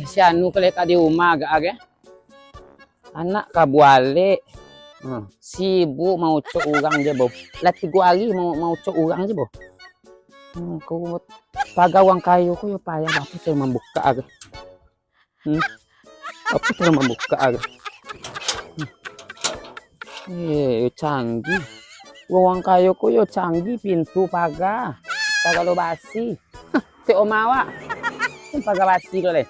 Si anu kali ka di rumah agak-agak. Anak ka buale. Sibuk mau cok orang je bo. Lah 3 hari mau cok orang je bo. Kau pagawang kayu ko yo payah apa saya membuka agak. Apa cara membuka agak. Canggih. Uang kayu ko yo canggih pintu pagar. Pagar lo basi. Si omawa. Pagar basi lo le.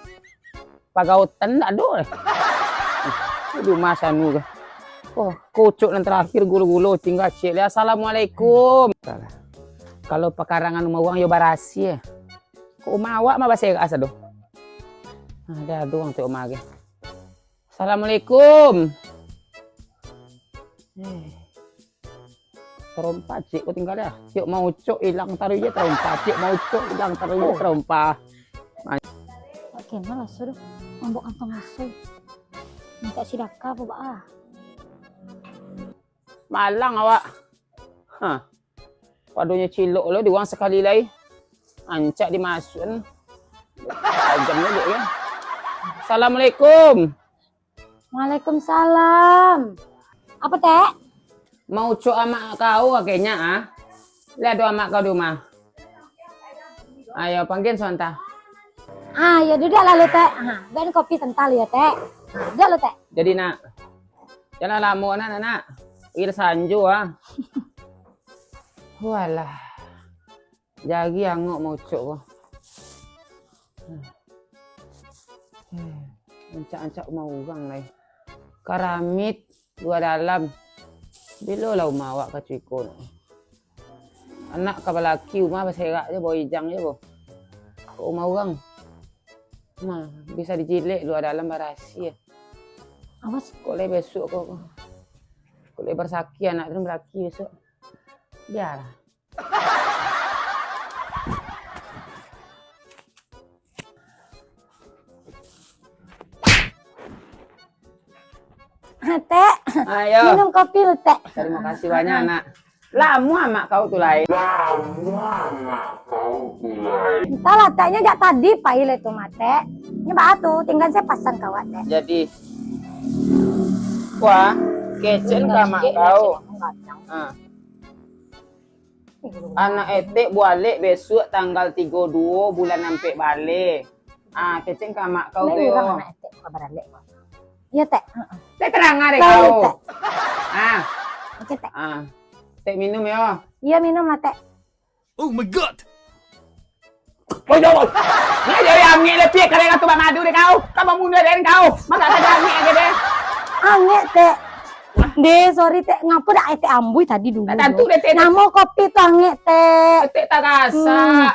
Pagar hutan tak ada le. Aduh masa nu ke. Oh, kucuk yang terakhir gulu-gulu tinggal cek. Assalamualaikum. Kalau pekarangan rumah uang yo barasi ya. Kok omawa mah bahasa asa doh. Ada doang teh omage. Assalamualaikum. Terompa cik kau tinggal dah. Cik mau cok hilang taruh je terompa. Cik mau cok hilang taruh je terompa. Oke, malas sudah. Ambok antong asu. Minta sidaka apa bah? Malang awak. Padunya cilok lo diuang sekali lagi. Ancak dimasukin. Ajamnya dia ya. Assalamualaikum. Waalaikumsalam. Apa teh? Mau cok amak kau kayaknya ah. Lihat doa amak kau di rumah. Ayo panggil sebentar. Ya duduk lalu teh. Gan kopi sental ya teh. Duduk lo teh. Jadi nak. Jangan lama nak. Ir sanju ah. Walah. Jagi angok mau cok ko. Ancak-ancak mau orang lai. Karamit dua dalam. Bilo lah umawak ka cuiko. Anak ka balaki umah baserak je bo ijang je bo. Ko umah orang. Mah bisa dijilek dua dalam barasi. Awas Kok le besok kok. Kok le bersaki anak tu beraki besok. Biar. teh. Ayo. Minum kopi lo teh. Terima kasih banyak anak. Lama amak kau tu lain. Entahlah tehnya jak tadi pahil itu mate. Ini batu, tinggal saya pasang kawat teh. Jadi wah, kecen ka mak kau. Anak etek balik besok tanggal 32 bulan sampai balik. Kecen ka mak kau tu yo. Anak etek kabar balik. Iya teh. Teh terang are kau. Oke teh. Teh minum yo. Iya minum lah teh. Oh my god. Kau jawab. Ni jadi angin lepek kare tu madu deh kau. Kau mau mundur den kau. Masa ada angin aja deh. Angin teh. Deh, sorry teh. Ngapa dah teh ambui tadi dulu. Tentu deh teh. Namo kopi tuh angin teh. Teh tak rasa.